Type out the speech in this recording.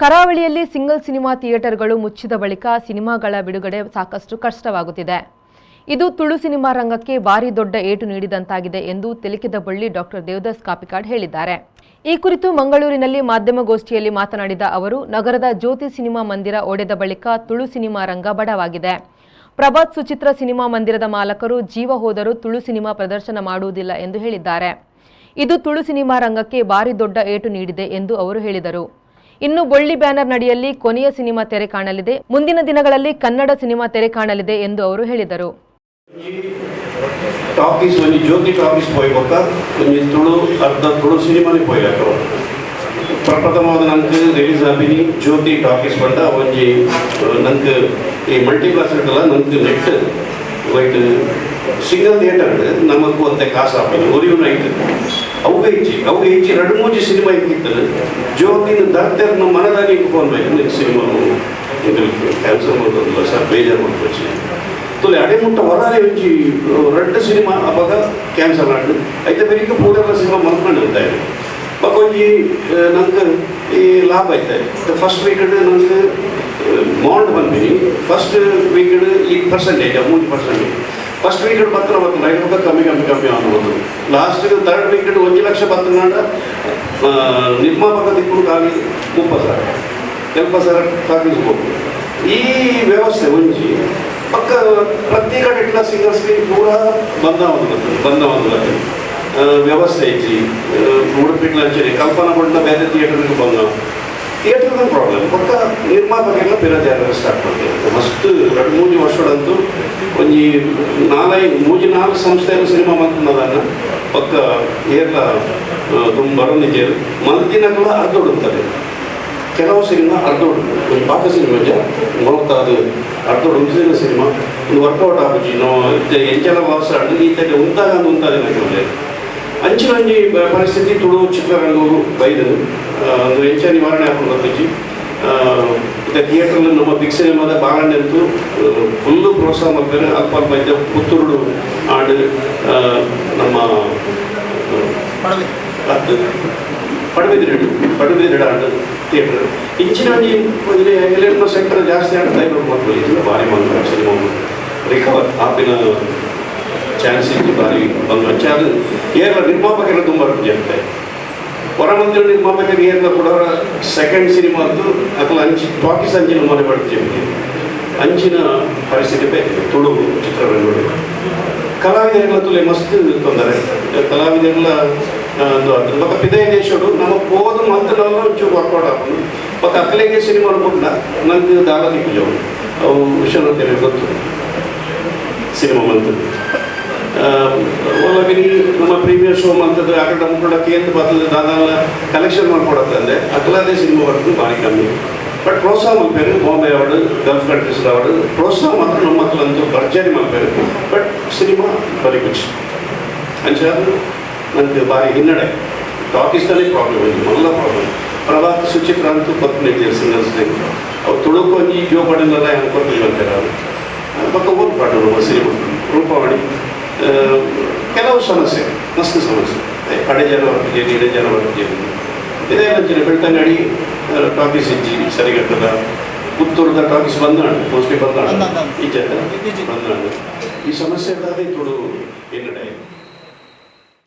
ಕರಾವಳಿಯಲ್ಲಿ single cinema ಥಿಯೇಟರ್ಗಳು ಮುಚ್ಚಿದ ಬಳಿಕ ಸಿನಿಮಾಗಳ ಬಿಡುಗಡೆ ಸಾಕಷ್ಟು ಕಷ್ಟವಾಗುತ್ತಿದೆ. ಇದು ತುಳು ಸಿನಿಮಾ ರಂಗಕ್ಕೆ ಭಾರಿ ದೊಡ್ಡ ಏಟು ನೀಡಿದಂತಾಗಿದೆ ಎಂದು ತೆಲಿಕೆದಬಳ್ಳಿ ಡಾಕ್ಟರ್ ದೇವದಾಸ್ ಕಾಪಿಕಾಡ್ ಹೇಳಿದ್ದಾರೆ. ಈ ಕುರಿತು ಮಂಗಳೂರಿನಲ್ಲಿ ಮಾಧ್ಯಮಗೋಷ್ಠಿಯಲ್ಲಿ ಮಾತನಾಡಿದ ಅವರು, ನಗರದ ಜ್ಯೋತಿ ಸಿನಿಮಾ ಮಂದಿರ ಒಡೆದ ಬಳಿಕ ತುಳು ಸಿನಿಮಾ ರಂಗ ಬಡವಾಗಿದೆ. ಪ್ರಭಾತ್ ಸುಚಿತ್ರ ಸಿನಿಮಾ ಮಂದಿರದ ಮಾಲಕರು ಜೀವ ಹೋದರೂ ತುಳು ಸಿನಿಮಾ ಪ್ರದರ್ಶನ ಮಾಡುವುದಿಲ್ಲ ಎಂದು ಹೇಳಿದ್ದಾರೆ. ಇದು ತುಳು ಸಿನಿಮಾ ರಂಗಕ್ಕೆ ಭಾರಿ ದೊಡ್ಡ ಏಟು ನೀಡಿದೆ ಎಂದು ಅವರು ಹೇಳಿದರು. ಇನ್ನು ಬೊಳ್ಳಿ ಬ್ಯಾನರ್ ನಡಿಯಲ್ಲಿ ಕೊನೆಯ ಸಿನಿಮಾ ತೆರೆ ಕಾಣಲಿದೆ. ಮುಂದಿನ ದಿನಗಳಲ್ಲಿ ಕನ್ನಡ ಸಿನಿಮಾ ತೆರೆ ಕಾಣಲಿದೆ ಎಂದು ಅವರು ಹೇಳಿದರು. ಟಾಕೀಸ್ ಒಂಜಿ ಜ್ಯೋತಿ ಟಾಕೀಸ್ ಪೋಯ್ಬೊಕ್ಕ ಒಂಜಿ ತುಳು ಅರ್ಧ ತುಳು ಸಿನಿಮಾನೇ ಪೋಯ್ಯಾಕ ಪ್ರಪ್ರಥಮವಾದ ನಂಗೆ ರಿಲೀಸ್ ಆಪಿನಿ ಜ್ಯೋತಿ ಟಾಕೀಸ್ ಪಂಡ ಒಂಜಿ ನಂಗೆ ಈ ಮಲ್ಟಿಪ್ಲೆಕ್ಸ್ ಇಟ್ಟಲ್ಲ ನಂಗೆ ನೆಟ್ ವೈಟ್ ಸಿಂಗಲ್ ಥಿಯೇಟರ್ ನಮಗೂ ಅಂತ ಕಾಸು ಆಪಿನಿ ಒರಿಯೂ ನೈಟ್ ಅವುಗೆ ಹೆಚ್ಚಿ ಎರಡು ಮೂಜಿ ಸಿನಿಮಾ ಇಕ್ಕಿತ್ತು ಜ್ಯೋತಿನ ದಾರ್ತೆರ್ನ ಮನದಾಗಿ ಫೋನ್ ಬೇಕು ಸಿನಿಮಾ ಕ್ಯಾನ್ಸಲ್ ಮಾಡೋದಿಲ್ಲ ಸರ್ ಬೇಜಾರು ಮಾಡ್ಕೊಚ್ಚಿ ತುಲೆ ಅಡೆ ಮುಟ್ಟ ಹೊರಗೆ ಒಂಜಿ ರೆಡ್ ಸಿನಿಮಾ ಅವಾಗ ಕ್ಯಾನ್ಸಲ್ ಆಡು ಐತೆ ಬೇರೆ ಪೂರೆಲ್ಲ ಸಿನಿಮಾ ಮಲ್ಕೊಂಡು ಇರ್ತಾರೆ ಬಟ್ ಒಂಜಿ ನಂಗೆ ಈ ಲಾಭ ಐತೆ ಫಸ್ಟ್ ವೀಕೆಡ್ ನಂಗೆ ಮೌಂಟ್ ಬಂದ್ಬಿನಿ ಫಸ್ಟ್ ವೀಕೆಡ್ ಈ ಪರ್ಸೆಂಟೇಜ್ 3%. ಫಸ್ಟ್ ವೀಕೆಡ್ ಮಾತ್ರ ಬರ್ತದೆ ಐದು ಕಮ್ಮಿ ಆಗ್ಬೋದು. ಲಾಸ್ಟ್ ಥರ್ಡ್ ವೀಕೆಡ್ 1 ಲಕ್ಷ ಬರ್ತನಾಡ ನಿರ್ಮಾಪಕ ದಿಕ್ಕು ಖಾಲಿ 30,000 ಕಾಗಿಸ್ಬೋದು. ಈ ವ್ಯವಸ್ಥೆ ಒಂಜಿ ಪಕ್ಕ ಪ್ರತಿ ಕಡೆ ಇಟ್ಲ ಸಿಂಗಲ್ ಸ್ಕ್ರೀನ್ ಪೂರ ಬಂದ ಒಂದು ವ್ಯವಸ್ಥೆ ಐತಿ. ಉಡುಪಿಟ್ಲ ಹಂಚರಿ ಕಲ್ಪನಾ ಪಂಡ ಬೇರೆ ಥಿಯೇಟರ್ಗೆ ಬಂದ ಥಿಯೇಟರ್ನ ಪ್ರಾಬ್ಲಮ್ ಪಕ್ಕ ನಿರ್ಮಾಪಕರೆಲ್ಲ ಬೇರೆ ಜಾಗ ಸ್ಟಾರ್ಟ್ ಮಾಡ್ತಾರೆ. ಮಸ್ತ್ 2-3 ವರ್ಷಗಳಂತೂ ಒಂಜಿ 4 ಸಂಸ್ಥೆಯಲ್ಲಿ ಸಿನಿಮಾ ಮಾಡ್ಕೊಂಡದನ್ನ ಪಕ್ಕ ಏರ್ಲ ತುಂಬ ಬರೋದಿದ್ದೇವೆ ಮಲ್ದಿನಗಳ ಅರ್ಧ ಹುಡುಕ್ತಾರೆ. ಕೆಲವು ಸಿನಿಮಾ ಅರ್ಧ ಹುಡುಕು ಒಂದು ಪಾಕ ಸಿನಿಮಾ ನೋಡ್ತಾ ಅದು ಅರ್ಧ ಹುಡುಕಿದ ಸಿನಿಮಾ ಒಂದು ವರ್ಕೌಟ್ ಆಗುಜಿ ನಾವು ಎಂಚೆಲ್ಲ ವಾಸ ಆಡು ಈ ತರ ಉಂಟಾಗ ನನಗೆ ಅಂಚಿನ ಒಂಜಿ ಪರಿಸ್ಥಿತಿ ತುಳು ಚಿತ್ರರಂಗವು ಬೈದು ಒಂದು ಎಂಚ ನಿವಾರಣೆ ಹಾಕೊಂಡು ಬರ್ತಿಚ್ಚಿ ಥಿಯೇಟರ್ಲು ನಮ್ಮ ಬಿಗ್ ಸಿನಿಮಾದ ಬಾಳಣ್ಣೆ ಅಂತೂ ಫುಲ್ಲು ಪ್ರೋತ್ಸಾಹ ಮಾಡ್ತಾರೆ. ಅಲ್ಪ ಇದ್ದ ಪುತ್ತೂರು ಆಡು ನಮ್ಮ ಪಡುಬಿದ್ರಿ ಆಡು ಥಿಯೇಟರ್ ಇಂಚಿನ ಒಂಜಿ ಎಲ್ಲೆಲ್ಲ ಸೆಂಟರ್ ಜಾಸ್ತಿ ಆಡು ದೈವ ಮಕ್ಕಳು ಇದ್ದಿಲ್ಲ ಭಾರಿ ಬಂದ ಸಿನಿಮಾ ರಿಕವರ್ ಆಪಿನ ಚಾನ್ಸ್ ಇತ್ತು ಭಾರಿ ಬಂದು ಹಂಚೆ ಅದು ಏರ್ಲ ನಿರ್ಮಾಪಕರೆಲ್ಲ ತುಂಬ ಇರ್ತಾರೆ. ಹೊರಮಂದಿರ ನಿರ್ಮಾಪಕರಿಗೆ ಏರ್ಲ ಕೂಡ ಸೆಕೆಂಡ್ ಸಿನಿಮಾ ಅಂತೂ ಅಥವಾ ಟಾಕೀಸ್ ಅಂಚಿನ ಮನೆ ಬಡ್ತೀವಿ ಅಂಚಿನ ಪರಿಸ್ಥಿತಿ ಬೇಕು ತುಳು ಚಿತ್ರರಂಗಗಳು. ಕಲಾವಿದರೆಲ್ಲ ತುಲೆ ಮಸ್ತ್ ತೊಂದರೆ ಕಲಾವಿದರೆಲ್ಲ ಅದ್ರ ಪಕ್ಕ ಪಿದಯ ದೇಶಗಳು ನಮಗೆ ಹೋದ ಮಂತ್ರಲ್ಲ ಒಂಚೂರು ವರ್ಕೌಟ್ ಹಾಕೊಂಡು ಪಕ್ಕ ಅಕ್ಕಲಿಗೆ ಸಿನಿಮಾ ಅನ್ಕೊಂಡ ನಂಗೆ ದಾಲ ದಿಕ್ಕಿಜವು ಅವು ವಿಶ್ವನಾಥ್ ಗೊತ್ತು ಸಿನಿಮಾ ಮಂತ್ರ ಒಳಗಿನಿ ನಮ್ಮ ಪ್ರೀಮಿಯರ್ ಶೋ ಅಂತದ್ದು ಆ ಕಡೆ ಮುಕ್ಕಡ ಕೇಂದ್ರ ಬರ್ತದೆ ದಾದಾಲ ಕಲೆಕ್ಷನ್ ಮಾಡ್ಕೊಡತ್ತಂದೆ ಅಕ್ಕಲಾದೇ ಸಿನಿಮಾ ಬರ್ತದೆ ಭಾರಿ ಕಮ್ಮಿ. ಬಟ್ ಪ್ರೋತ್ಸಾಹ ಮಾಡ್ಬೇರು Bombay award Gulf countries award ಪ್ರೋತ್ಸಾಹ ಮಾತ್ರ ನಮ್ಮ ಮಕ್ಕಳಂತೂ ಭರ್ಜರಿ ಮಾಡ್ಬೇರು. ಬಟ್ ಸಿನಿಮಾ ಬರೀ ಖುಷಿ ಅಂಚಾದ್ರು ನನಗೆ ಭಾರಿ ಹಿನ್ನಡೆ ಟಾಕೀಸ್ನಲ್ಲಿ ಪ್ರಾಬ್ಲಮ್ ಇದೆ ಎಲ್ಲ ಪ್ರಾಬ್ಲಮ್. ಪ್ರಭಾತ್ ಸುಚಿತ್ರ ಅಂತೂ ಕೊತ್ತಿದ್ದೀರಿ ಸಿಂಗಲ್ಸ್ ಅವ್ರು ತುಳುಕೊಂಜಿ ಜೋ ಪಡೆಲ್ಲ ಅನ್ಕೊಳ್ತೀವಿ ಅಂತಾರೆ ಅವರು ಪಕ್ಕ ಓದ್ಪಾಡು ನಮ್ಮ ಸಿನಿಮಾ ರೂಪವಾಣಿ ಕೆಲವು ಸಮಸ್ಯೆ ಮಸ್ತ್ ಸಮಸ್ಯೆ ಕಡೆ ಜನ ಬರ್ತಿದ್ದೀರಿ ಇಡೇ ಜನ ಬರ್ತಿದ್ದೀರಿ ಇದೇ ಅಂಚನೆ ಬೆಳ್ತಂಗಡಿ ಟಾಕೀಸ್ ಇಜ್ಜಿ ಸರಿಗಟ್ಟದ ಪುತ್ತೂರದ ಟಾಕೀಸ್ ಬಂದಾಡು ಮೋಸ್ಟ್ಲಿ ಬಂದಾಡು ಈಚೆ ಬಂದಾಡು ಈ ಸಮಸ್ಯೆ ತುಳು ಹಿನ್ನಡೆ